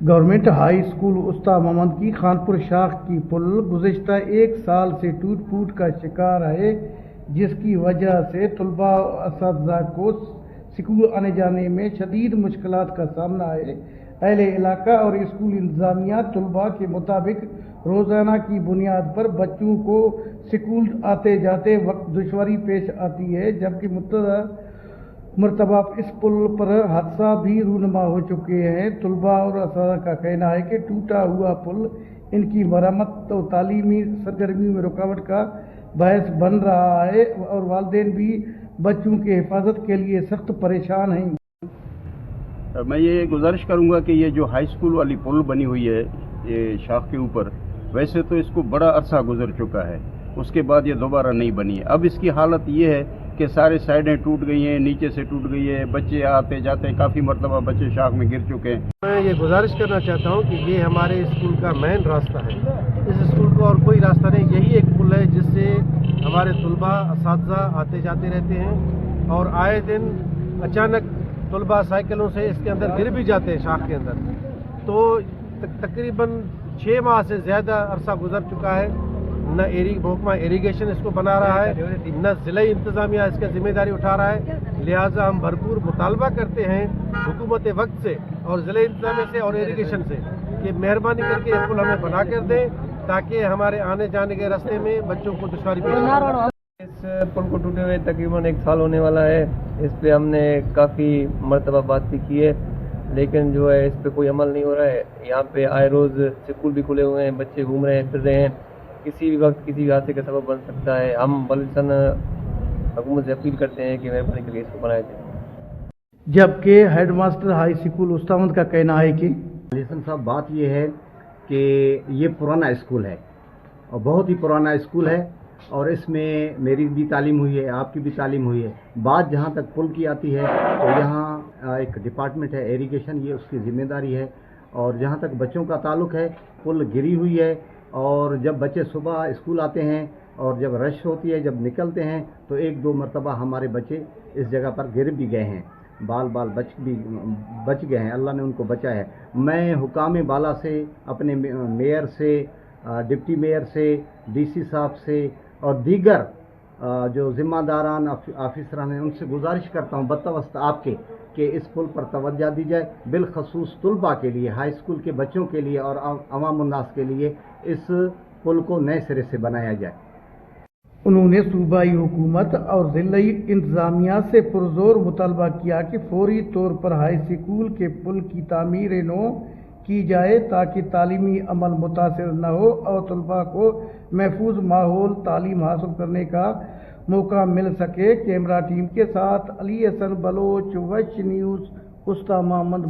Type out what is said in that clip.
Government high school استاد محمد کی خانپور شاخ کی پل گزشتہ ایک سال سے ٹوٹ پھوٹ کا شکار ہے، جس کی وجہ سے طلباء اور اساتذہ کو اسکول آنے جانے میں شدید مشکلات کا سامنا ہے۔ اہل علاقہ اور اسکول انتظامیہ طلباء کے مطابق روزانہ کی بنیاد پر بچوں کو اسکول آتے جاتے وقت دشواری پیش آتی ہے، جبکہ متعدد مرتبہ اس پل پر حادثات بھی رونما ہو چکے ہیں۔ طلباء اور اساتذہ کا کہنا ہے کہ ٹوٹا ہوا پل ان کی مرمت و تعلیمی سرگرمیوں میں رکاوٹ کا باعث بن رہا ہے اور والدین بھی بچوں کی حفاظت کے لیے سخت پریشان ہیں۔ میں یہ گزارش کروں گا کہ یہ جو ہائی اسکول والی پل بنی ہوئی ہے یہ شاخ کے اوپر، ویسے تو اس کو بڑا عرصہ گزر چکا ہے، اس کے بعد یہ دوبارہ نہیں بنی ہے۔ اب اس کی حالت یہ ہے کہ سارے سائڈیں ٹوٹ گئی ہیں، نیچے سے ٹوٹ گئی ہے، بچے آتے جاتے ہیں، کافی مرتبہ بچے شاخ میں گر چکے ہیں۔ میں یہ گزارش کرنا چاہتا ہوں کہ یہ ہمارے اسکول کا مین راستہ ہے، اس اسکول کو اور کوئی راستہ نہیں، یہی ایک پل ہے جس سے ہمارے طلباء اساتذہ آتے جاتے رہتے ہیں، اور آئے دن اچانک طلباء سائیکلوں سے اس کے اندر گر بھی جاتے ہیں شاخ کے اندر۔ تو تقریباً 6 ماہ سے زیادہ عرصہ گزر چکا ہے، نہ محکمہ ایریگیشن اس کو بنا رہا ہے، نہ ضلعی انتظامیہ اس کا ذمہ داری اٹھا رہا ہے۔ لہٰذا ہم بھرپور مطالبہ کرتے ہیں حکومت وقت سے اور ضلعی انتظامیہ سے اور ایریگیشن سے کہ مہربانی کر کے یہ پل ہمیں بنا کر دیں تاکہ ہمارے آنے جانے کے راستے میں بچوں کو دشواری پیش نہ۔ اس پل کو ٹوٹے ہوئے تقریباً 1 سال ہونے والا ہے۔ اس پہ ہم نے کافی مرتبہ بات بھی کی ہے، لیکن جو ہے اس پہ کوئی عمل نہیں ہو رہا ہے۔ یہاں پہ آئے روز اسکول بھی کھلے ہوئے ہیں، بچے گھوم رہے ہیں، پھر رہے ہیں، کسی بھی وقت کسی بھی حادثے کا سبب بن سکتا ہے۔ ہم بلسن حکومت سے اپیل کرتے ہیں کہ مہربانی کر کے اس کو بنایا جائے۔ جبکہ ہیڈ ماسٹر ہائی اسکول استاد محمد کا کہنا ہے کہ حسن صاحب بات یہ ہے کہ یہ پرانا اسکول ہے اور بہت ہی پرانا اسکول ہے، اور اس میں میری بھی تعلیم ہوئی ہے، آپ کی بھی تعلیم ہوئی ہے۔ بات جہاں تک پل کی آتی ہے تو یہاں ایک ڈپارٹمنٹ ہے ایریگیشن، یہ اس کی ذمہ داری ہے، اور جہاں تک بچوں کا تعلق ہے پل گری ہوئی ہے، اور جب بچے صبح اسکول آتے ہیں اور جب رش ہوتی ہے، جب نکلتے ہیں تو 1-2 مرتبہ ہمارے بچے اس جگہ پر گر بھی گئے ہیں، بال بچ گئے ہیں، اللہ نے ان کو بچا ہے۔ میں حکام بالا سے، اپنے میئر سے، ڈپٹی میئر سے، ڈی سی صاحب سے اور دیگر جو ذمہ داران آفیسران ہیں ان سے گزارش کرتا ہوں بتوسط آپ کے کہ اس پل پر توجہ دی جائے، بالخصوص طلباء کے لیے، ہائی اسکول کے بچوں کے لیے اور عوام الناس کے لیے اس پل کو نئے سرے سے بنایا جائے۔ انہوں نے صوبائی حکومت اور ضلعی انتظامیہ سے پرزور مطالبہ کیا کہ فوری طور پر ہائی اسکول کے پل کی تعمیر نو کی جائے تاکہ تعلیمی عمل متاثر نہ ہو اور طلباء کو محفوظ ماحول تعلیم حاصل کرنے کا موقع مل سکے۔ کیمرہ ٹیم کے ساتھ علی حسن بلوچ، وش نیوز، استاد محمد۔